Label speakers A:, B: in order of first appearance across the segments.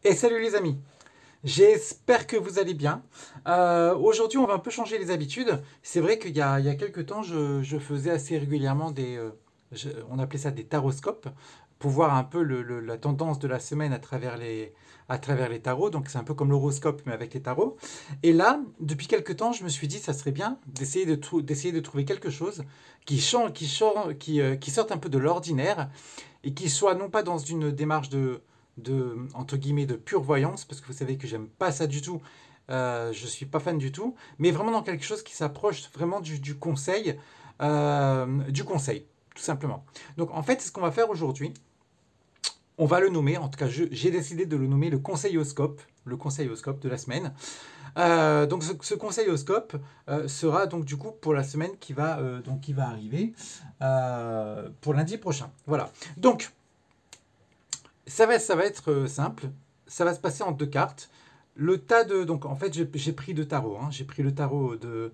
A: Et salut les amis, j'espère que vous allez bien. Aujourd'hui, on va un peu changer les habitudes. C'est vrai qu'il y a quelques temps, je faisais assez régulièrement on appelait ça des taroscopes, pour voir un peu la tendance de la semaine à travers les tarots. Donc c'est un peu comme l'horoscope, mais avec les tarots. Et là, depuis quelques temps, je me suis dit, ça serait bien d'essayer de trouver quelque chose qui sorte un peu de l'ordinaire et qui soit non pas dans une démarche entre guillemets, de pure voyance, parce que vous savez que j'aime pas ça du tout, je suis pas fan du tout, mais vraiment dans quelque chose qui s'approche vraiment du conseil, tout simplement. Donc en fait, ce qu'on va faire aujourd'hui, on va le nommer, en tout cas j'ai décidé de le nommer le conseiloscope de la semaine. Donc ce conseiloscope sera donc du coup pour la semaine qui va arriver pour lundi prochain. Voilà. Donc ça va être simple. Ça va se passer en deux cartes. Donc en fait, j'ai pris deux tarots, hein. J'ai pris le tarot de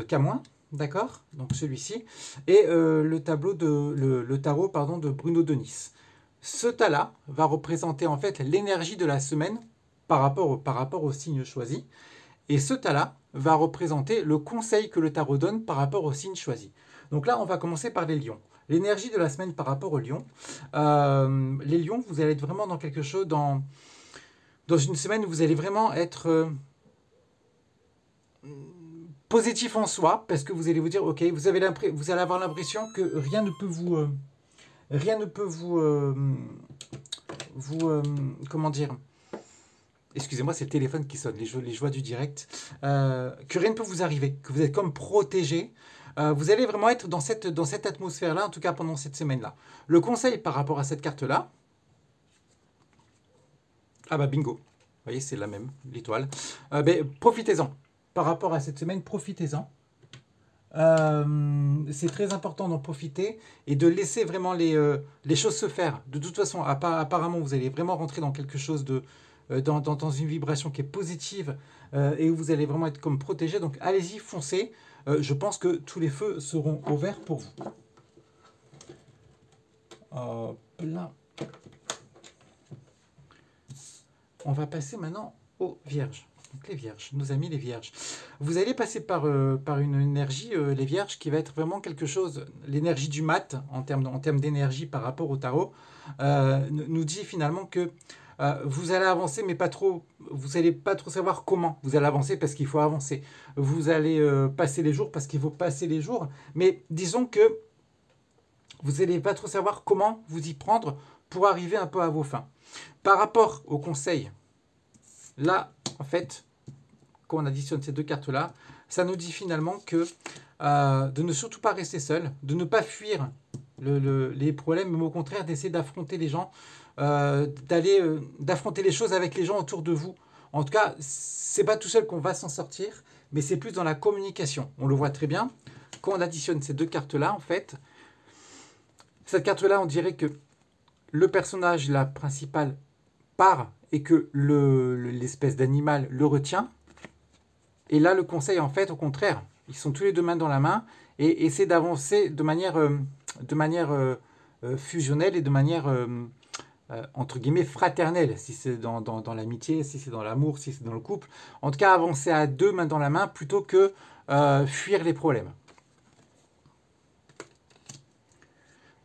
A: Camoin, d'accord? Donc celui-ci. Et le tarot, pardon, de Bruno Denis. Ce tas-là va représenter en fait l'énergie de la semaine par rapport au signe choisi. Et ce tas-là va représenter le conseil que le tarot donne par rapport au signe choisi. Donc là, on va commencer par les lions. L'énergie de la semaine par rapport aux lions. Les lions, vous allez être vraiment dans quelque chose, dans une semaine où vous allez vraiment être positif en soi, parce que vous allez vous dire, ok, vous allez avoir l'impression que rien ne peut vous, comment dire, excusez-moi, c'est le téléphone qui sonne, les joies du direct, que rien ne peut vous arriver, que vous êtes comme protégé. Vous allez vraiment être dans cette atmosphère-là, en tout cas pendant cette semaine-là. Le conseil par rapport à cette carte-là, ah bah bingo, vous voyez, c'est la même, l'étoile. Profitez-en. Par rapport à cette semaine, profitez-en. C'est très important d'en profiter et de laisser vraiment les choses se faire. De toute façon, apparemment, vous allez vraiment rentrer dans quelque chose dans une vibration qui est positive et où vous allez vraiment être comme protégé. Donc allez-y, foncez. Je pense que tous les feux seront ouverts pour vous. Hop là. On va passer maintenant aux vierges. Donc les vierges, nos amis les vierges. Vous allez passer par une énergie, les vierges, qui va être vraiment quelque chose, l'énergie du mat, en termes d'énergie par rapport au tarot, nous dit finalement que vous allez avancer, mais pas trop. Vous n'allez pas trop savoir comment vous allez avancer parce qu'il faut avancer. Vous allez passer les jours parce qu'il faut passer les jours. Mais disons que vous n'allez pas trop savoir comment vous y prendre pour arriver un peu à vos fins. Par rapport au conseil, là, en fait, quand on additionne ces deux cartes-là, ça nous dit finalement que de ne surtout pas rester seul, de ne pas fuir les problèmes, mais au contraire d'essayer d'affronter les gens, d'affronter les choses avec les gens autour de vous. En tout cas, c'est pas tout seul qu'on va s'en sortir, mais c'est plus dans la communication. On le voit très bien. Quand on additionne ces deux cartes-là, en fait, cette carte-là, on dirait que le personnage, la principale, part et que l'espèce d'animal le retient. Et là, le conseil, en fait, au contraire, ils sont tous les deux main dans la main et essaient d'avancer de manière fusionnelle et de manière entre guillemets fraternelle, si c'est dans l'amitié, si c'est dans l'amour, si c'est dans le couple. En tout cas, avancer à deux mains dans la main plutôt que fuir les problèmes.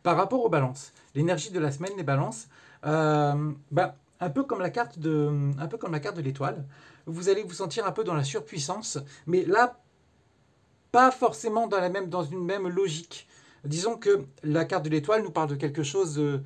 A: Par rapport aux balances, l'énergie de la semaine, les balances, un peu comme la carte de l'étoile, vous allez vous sentir un peu dans la surpuissance, mais là, pas forcément dans une même logique. Disons que la carte de l'étoile nous parle de quelque chose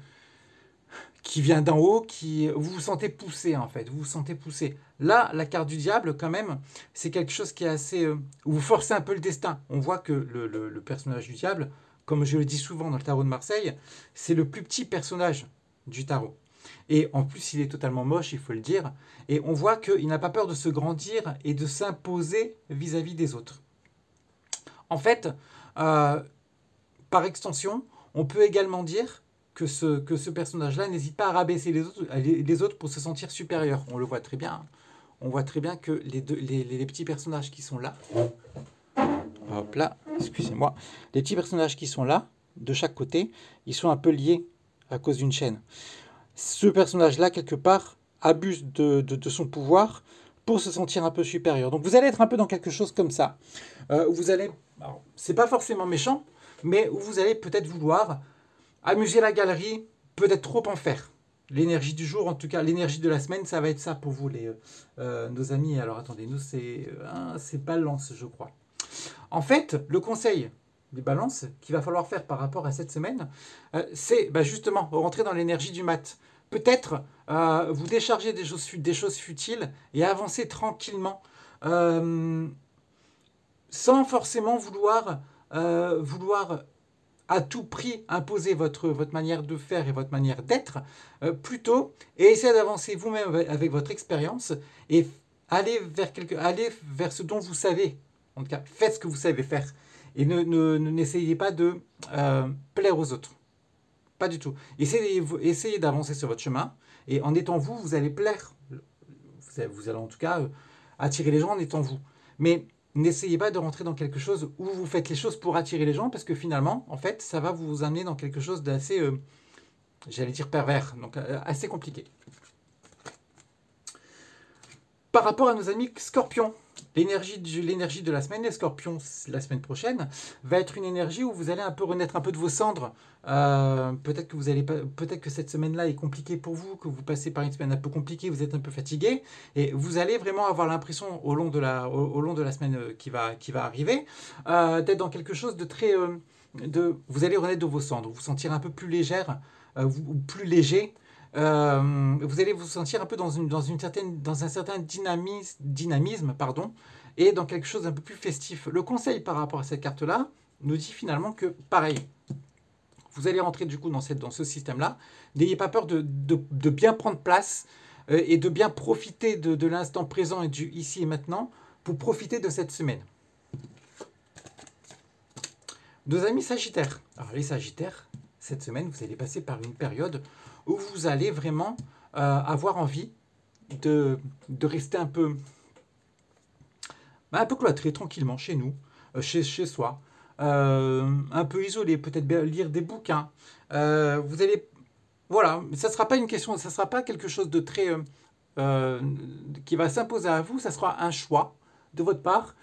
A: qui vient d'en haut, vous vous sentez poussé en fait, vous vous sentez poussé. Là, la carte du diable, quand même, c'est quelque chose qui est assez... où vous forcez un peu le destin. On voit que le personnage du diable, comme je le dis souvent dans le tarot de Marseille, c'est le plus petit personnage du tarot. Et en plus, il est totalement moche, il faut le dire. Et on voit qu'il n'a pas peur de se grandir et de s'imposer vis-à-vis des autres. En fait, par extension, on peut également dire que ce personnage-là n'hésite pas à rabaisser les autres pour se sentir supérieur. On le voit très bien. On voit très bien que les petits personnages qui sont là, hop là, excusez-moi, les petits personnages qui sont là, de chaque côté, ils sont un peu liés à cause d'une chaîne. Ce personnage-là, quelque part, abuse de son pouvoir pour se sentir un peu supérieur. Donc vous allez être un peu dans quelque chose comme ça. Vous allez, c'est pas forcément méchant, mais vous allez peut-être vouloir amuser la galerie, peut-être trop en faire. L'énergie du jour, en tout cas l'énergie de la semaine, ça va être ça pour vous, nos amis. Alors attendez, nous c'est balance, je crois. En fait, le conseil des balances qu'il va falloir faire par rapport à cette semaine, c'est justement rentrer dans l'énergie du mat. Peut-être vous décharger des choses futiles et avancer tranquillement, sans forcément vouloir à tout prix imposer votre manière de faire et votre manière d'être, plutôt, et essayez d'avancer vous-même avec votre expérience et aller vers ce dont vous savez. En tout cas, faites ce que vous savez faire. Et n'essayez pas de plaire aux autres. Pas du tout. Essayez d'avancer sur votre chemin. Et en étant vous, vous allez plaire. Vous allez en tout cas attirer les gens en étant vous. Mais n'essayez pas de rentrer dans quelque chose où vous faites les choses pour attirer les gens, parce que finalement, en fait, ça va vous amener dans quelque chose d'assez, j'allais dire pervers, donc assez compliqué. Par rapport à nos amis Scorpions, l'énergie de la semaine, les Scorpions, la semaine prochaine, va être une énergie où vous allez un peu renaître un peu de vos cendres. Peut-être que cette semaine-là est compliquée pour vous, que vous passez par une semaine un peu compliquée, vous êtes un peu fatigué, et vous allez vraiment avoir l'impression au long de la semaine qui va arriver, d'être dans quelque chose de très... vous allez renaître de vos cendres, vous sentir un peu plus légère, ou plus léger. Vous allez vous sentir un peu dans un certain dynamisme, et dans quelque chose d'un peu plus festif. Le conseil par rapport à cette carte-là nous dit finalement que, pareil, vous allez rentrer du coup dans ce système-là. N'ayez pas peur de bien prendre place et de bien profiter de l'instant présent et du ici et maintenant pour profiter de cette semaine. Nos amis Sagittaires. Alors les Sagittaires, cette semaine, vous allez passer par une période où vous allez vraiment avoir envie de rester un peu cloîtré tranquillement chez nous, chez soi, un peu isolé, peut-être lire des bouquins. Vous allez, voilà, ça sera pas une question, ça sera pas quelque chose de très qui va s'imposer à vous. Ça sera un choix de votre part,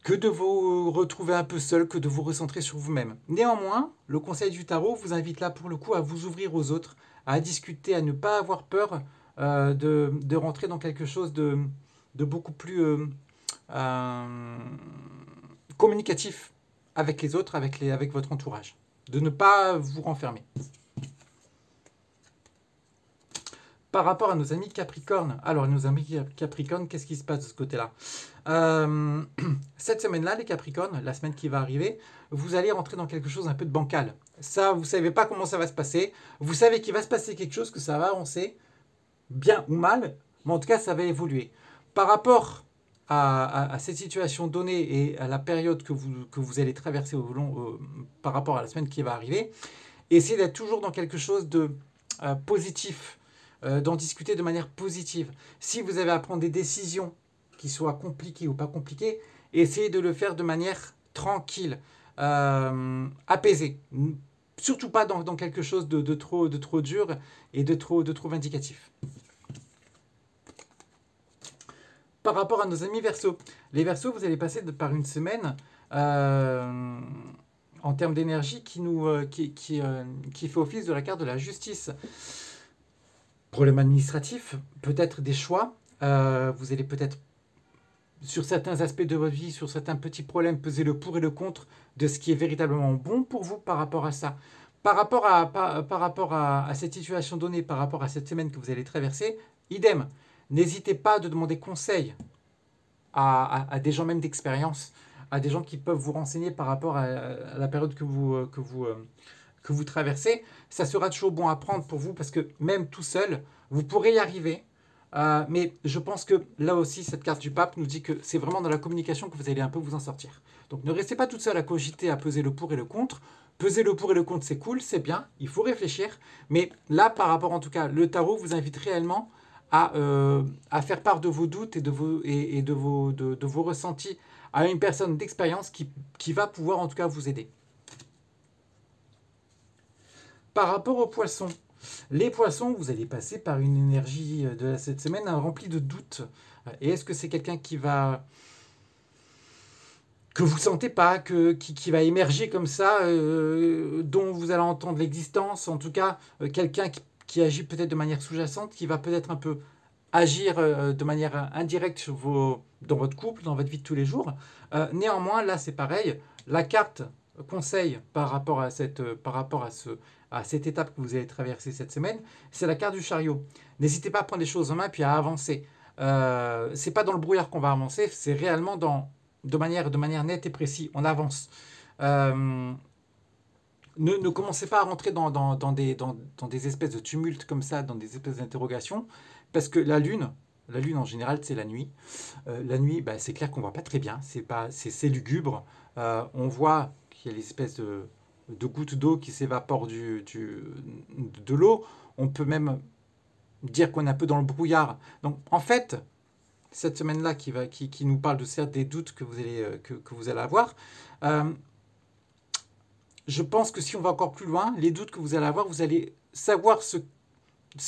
A: que de vous retrouver un peu seul, que de vous recentrer sur vous-même. Néanmoins, le conseil du tarot vous invite là pour le coup à vous ouvrir aux autres, à discuter, à ne pas avoir peur de rentrer dans quelque chose de beaucoup plus communicatif avec les autres, avec votre entourage. De ne pas vous renfermer. Par rapport à nos amis Capricorne. Alors, nos amis Capricorne, qu'est-ce qui se passe de ce côté-là ? Cette semaine-là, les Capricornes, la semaine qui va arriver, vous allez rentrer dans quelque chose un peu de bancal. Ça, vous ne savez pas comment ça va se passer. Vous savez qu'il va se passer quelque chose, que ça va avancer, bien ou mal, mais en tout cas, ça va évoluer. Par rapport à cette situation donnée et à la période que vous allez traverser par rapport à la semaine qui va arriver, essayez d'être toujours dans quelque chose de positif, d'en discuter de manière positive. Si vous avez à prendre des décisions qui soient compliquées ou pas compliquées, essayez de le faire de manière tranquille, apaisée. Surtout pas dans quelque chose de trop dur et de trop vindicatif. Par rapport à nos amis Verseaux. Les Verseaux, vous allez passer par une semaine en termes d'énergie qui fait office de la carte de la justice. Problème administratif, peut-être des choix. Vous allez peut-être, sur certains aspects de votre vie, sur certains petits problèmes, peser le pour et le contre de ce qui est véritablement bon pour vous par rapport à ça. Par rapport à cette situation donnée, par rapport à cette semaine que vous allez traverser, idem. N'hésitez pas de demander conseil à des gens même d'expérience, à des gens qui peuvent vous renseigner par rapport à la période que vous traversez. Ça sera toujours bon à prendre pour vous parce que même tout seul, vous pourrez y arriver. Mais je pense que là aussi, cette carte du pape nous dit que c'est vraiment dans la communication que vous allez un peu vous en sortir. Donc ne restez pas toute seule à cogiter, à peser le pour et le contre. Peser le pour et le contre, c'est cool, c'est bien, il faut réfléchir. Mais là, par rapport en tout cas, le tarot vous invite réellement à faire part de vos doutes et de vos ressentis à une personne d'expérience qui va pouvoir en tout cas vous aider. Par rapport aux poissons, Les poissons, vous allez passer par une énergie de cette semaine remplie de doutes. Et est-ce que c'est quelqu'un qui va que vous sentez pas, qui va émerger comme ça, dont vous allez entendre l'existence, en tout cas quelqu'un qui agit peut-être de manière sous-jacente, qui va peut-être un peu agir de manière indirecte dans votre couple, dans votre vie de tous les jours. Néanmoins, là c'est pareil, la carte conseil par rapport à cette étape que vous allez traverser cette semaine, c'est la carte du chariot. N'hésitez pas à prendre les choses en main puis à avancer. C'est pas dans le brouillard qu'on va avancer, c'est réellement de manière nette et précise. On avance. Ne commencez pas à rentrer dans des espèces de tumultes comme ça, dans des espèces d'interrogations, parce que la lune en général, c'est la nuit. La nuit, bah, c'est clair qu'on ne voit pas très bien, c'est lugubre. On voit qu'il y a l'espèce de gouttes d'eau qui s'évaporent de l'eau. On peut même dire qu'on est un peu dans le brouillard. Donc, en fait, cette semaine-là qui nous parle de certes des doutes que vous allez avoir, je pense que si on va encore plus loin, les doutes que vous allez avoir, vous allez savoir ce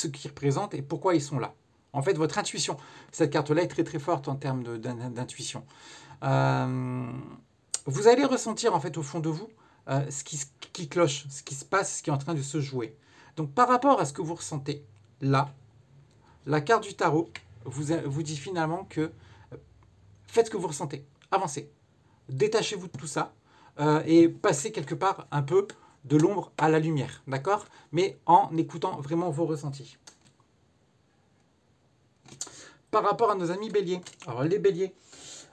A: qu'ils représentent et pourquoi ils sont là. En fait, votre intuition, cette carte-là est très très forte en termes d'intuition. Vous allez ressentir en fait au fond de vous ce qui cloche, ce qui se passe, ce qui est en train de se jouer. Donc par rapport à ce que vous ressentez là, la carte du tarot vous dit finalement que faites ce que vous ressentez, avancez, détachez-vous de tout ça et passez quelque part un peu de l'ombre à la lumière, d'accord? Mais en écoutant vraiment vos ressentis. Par rapport à nos amis béliers, alors les béliers,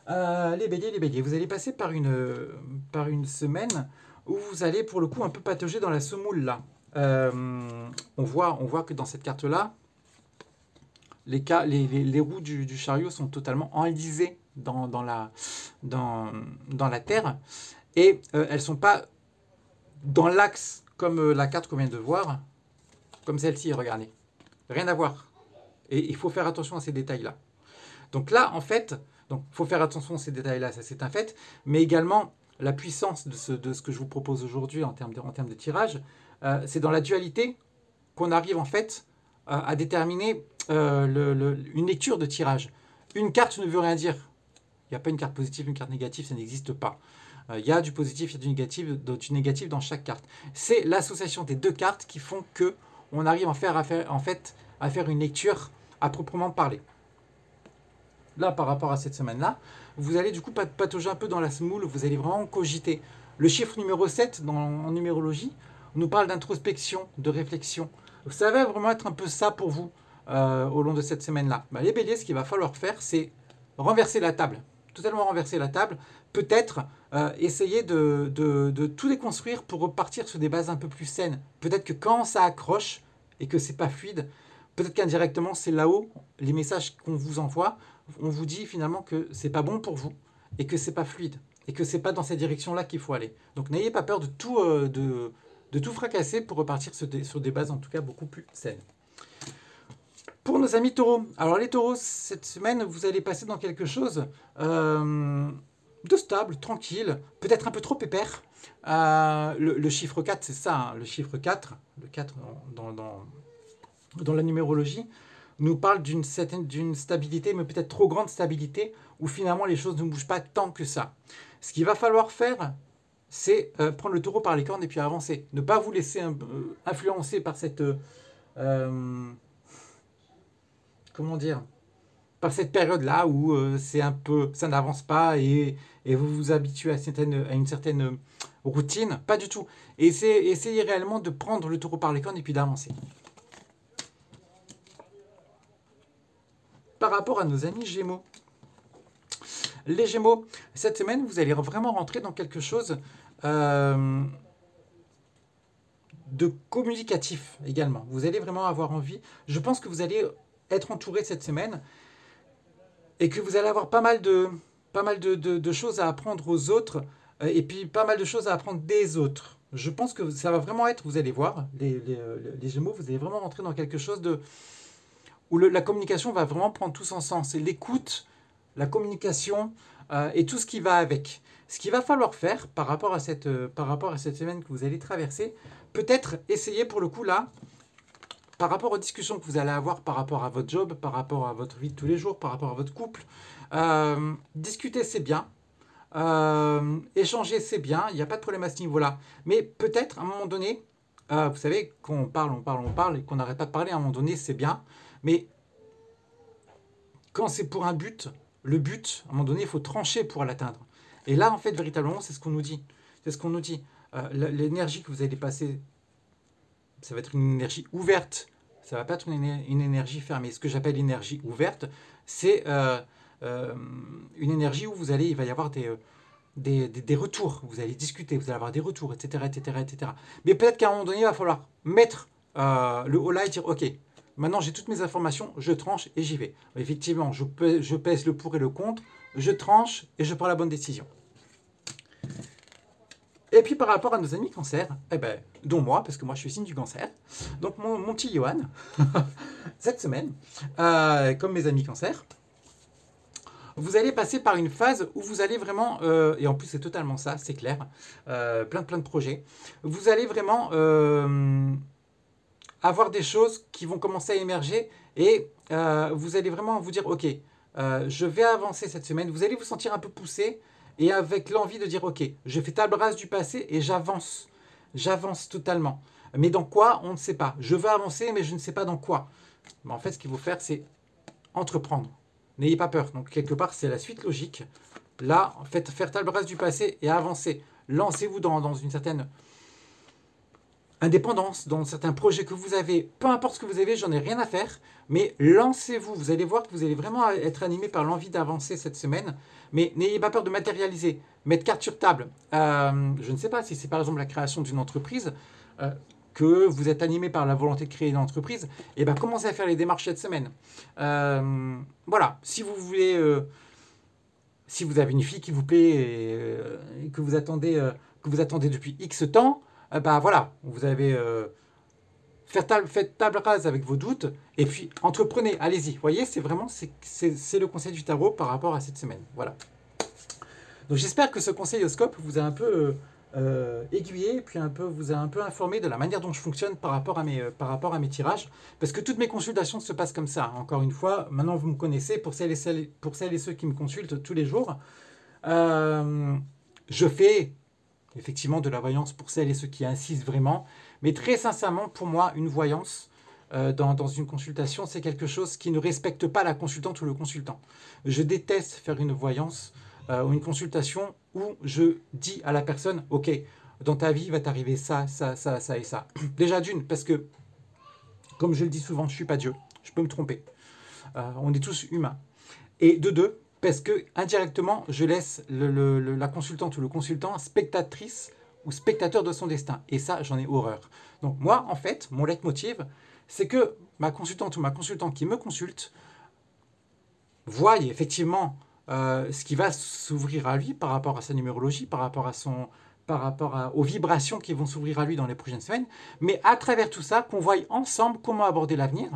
A: vous allez passer par une semaine où vous allez pour le coup un peu patauger dans la semoule là. On voit que dans cette carte-là, les roues du chariot sont totalement enlisées dans la terre et elles ne sont pas dans l'axe comme la carte qu'on vient de voir, comme celle-ci, regardez. Rien à voir. Et il faut faire attention à ces détails-là. Donc là, en fait, il faut faire attention à ces détails-là, ça c'est un fait, mais également la puissance de ce que je vous propose aujourd'hui en termes de tirage, c'est dans la dualité qu'on arrive en fait à déterminer une lecture de tirage. Une carte ne veut rien dire. Il n'y a pas une carte positive, une carte négative, ça n'existe pas. Il y a du positif, il y a du négatif dans chaque carte. C'est l'association des deux cartes qui font que on arrive à faire une lecture à proprement parler. Là, par rapport à cette semaine-là, vous allez du coup patauger un peu dans la semoule, vous allez vraiment cogiter. Le chiffre numéro 7 en numérologie nous parle d'introspection, de réflexion. Ça va vraiment être un peu ça pour vous au long de cette semaine-là. Les béliers, ce qu'il va falloir faire, c'est renverser la table. Totalement renverser la table. Peut-être essayer de tout déconstruire pour repartir sur des bases un peu plus saines. Peut-être que quand ça accroche et que c'est pas fluide, peut-être qu'indirectement, c'est là-haut, les messages qu'on vous envoie, on vous dit finalement que c'est pas bon pour vous et que c'est pas fluide et que c'est pas dans cette direction-là qu'il faut aller. Donc n'ayez pas peur de tout fracasser pour repartir sur des bases en tout cas beaucoup plus saines. Pour nos amis taureaux, alors les taureaux, cette semaine, vous allez passer dans quelque chose de stable, tranquille, peut-être un peu trop pépère. Le chiffre 4, c'est ça, hein, le chiffre 4, le 4 dans la numérologie, nous parle d'une stabilité, mais peut-être trop grande stabilité, où finalement les choses ne bougent pas tant que ça. Ce qu'il va falloir faire, c'est prendre le taureau par les cornes et puis avancer. Ne pas vous laisser influencer par cette... comment dire, par cette période-là où c'est un peu, ça n'avance pas et vous vous habituez à une certaine routine. Pas du tout. Essayez réellement de prendre le taureau par les cornes et puis d'avancer. Par rapport à nos amis Gémeaux. Les Gémeaux, cette semaine, vous allez vraiment rentrer dans quelque chose de communicatif également. Vous allez vraiment avoir envie. Je pense que vous allez être entouré cette semaine et que vous allez avoir pas mal de choses à apprendre aux autres et puis pas mal de choses à apprendre des autres. Je pense que ça va vraiment être, vous allez voir, les Gémeaux, vous allez vraiment rentrer dans quelque chose où la communication va vraiment prendre tout son sens. C'est l'écoute, la communication et tout ce qui va avec. Ce qu'il va falloir faire par rapport à cette semaine que vous allez traverser, peut-être essayer pour le coup là par rapport aux discussions que vous allez avoir par rapport à votre job, par rapport à votre vie de tous les jours, par rapport à votre couple. Discuter, c'est bien. Échanger, c'est bien. Il n'y a pas de problème à ce niveau-là. Mais peut-être, à un moment donné, vous savez, qu'on parle, on parle, et qu'on n'arrête pas de parler, à un moment donné, c'est bien. Mais quand c'est pour un but, le but, à un moment donné, il faut trancher pour l'atteindre. Et là, en fait, véritablement, c'est ce qu'on nous dit. C'est ce qu'on nous dit. L'énergie que vous allez passer, ça va être une énergie ouverte. Ça ne va pas être une énergie fermée. Ce que j'appelle l'énergie ouverte, c'est une énergie où il va y avoir des retours. Vous allez discuter, vous allez avoir des retours, etc. etc., etc. Mais peut-être qu'à un moment donné, il va falloir mettre le haut là et dire, OK, maintenant j'ai toutes mes informations, je tranche et j'y vais. Effectivement, je pèse le pour et le contre, je tranche et je prends la bonne décision. Et puis par rapport à nos amis cancer, dont moi, parce que moi je suis signe du cancer, donc mon petit Johan, cette semaine, comme mes amis cancer, vous allez passer par une phase où vous allez vraiment, et en plus c'est totalement ça, c'est clair, plein de projets, vous allez vraiment avoir des choses qui vont commencer à émerger et vous allez vraiment vous dire, ok, je vais avancer cette semaine, vous allez vous sentir un peu poussé et avec l'envie de dire, ok, je fais table rase du passé et j'avance totalement. Mais dans quoi, on ne sait pas. Je veux avancer, mais je ne sais pas dans quoi. Mais en fait, ce qu'il faut faire, c'est entreprendre. N'ayez pas peur. Donc, quelque part, c'est la suite logique. Là, faites faire table rase du passé et avancez. Lancez-vous dans une certaine indépendance, dans certains projets que vous avez. Peu importe ce que vous avez, j'en ai rien à faire. Mais lancez-vous. Vous allez voir que vous allez vraiment être animé par l'envie d'avancer cette semaine. Mais n'ayez pas peur de matérialiser. Mettre carte sur table. Je ne sais pas si c'est par exemple la création d'une entreprise. Que vous êtes animé par la volonté de créer une entreprise, et bien commencez à faire les démarches cette semaine. Voilà, si vous voulez, si vous avez une fille qui vous plaît et que vous attendez depuis X temps, voilà, vous avez faites table rase avec vos doutes et puis entreprenez, allez-y. Vous voyez, c'est vraiment c'est le conseil du tarot par rapport à cette semaine. Voilà. Donc j'espère que ce conseil-oscope vous a un peu aiguillé, puis vous a un peu informé de la manière dont je fonctionne par rapport à mes tirages, parce que toutes mes consultations se passent comme ça. Encore une fois, maintenant vous me connaissez, pour celles et ceux qui me consultent tous les jours, je fais effectivement de la voyance pour celles et ceux qui insistent vraiment, mais très sincèrement, pour moi, une voyance dans une consultation, c'est quelque chose qui ne respecte pas la consultante ou le consultant. Je déteste faire une voyance ou une consultation où je dis à la personne, ok, dans ta vie, il va t'arriver ça, ça, ça, ça et ça. Déjà d'une, parce que, comme je le dis souvent, je ne suis pas Dieu, je peux me tromper. On est tous humains. Et de deux, parce que indirectement, je laisse la consultante ou le consultant spectatrice ou spectateur de son destin. Et ça, j'en ai horreur. Donc moi, en fait, mon leitmotiv, c'est que ma consultante ou ma consultante qui me consulte voie effectivement ce qui va s'ouvrir à lui par rapport à sa numérologie, par rapport aux vibrations qui vont s'ouvrir à lui dans les prochaines semaines, mais à travers tout ça, qu'on voie ensemble comment aborder l'avenir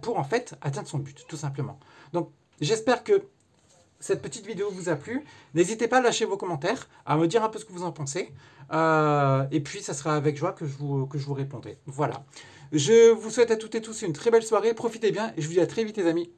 A: pour en fait atteindre son but, tout simplement. Donc j'espère que cette petite vidéo vous a plu. N'hésitez pas à lâcher vos commentaires, à me dire un peu ce que vous en pensez, et puis ça sera avec joie que je vous répondrai. Voilà. Je vous souhaite à toutes et tous une très belle soirée, profitez bien, et je vous dis à très vite les amis.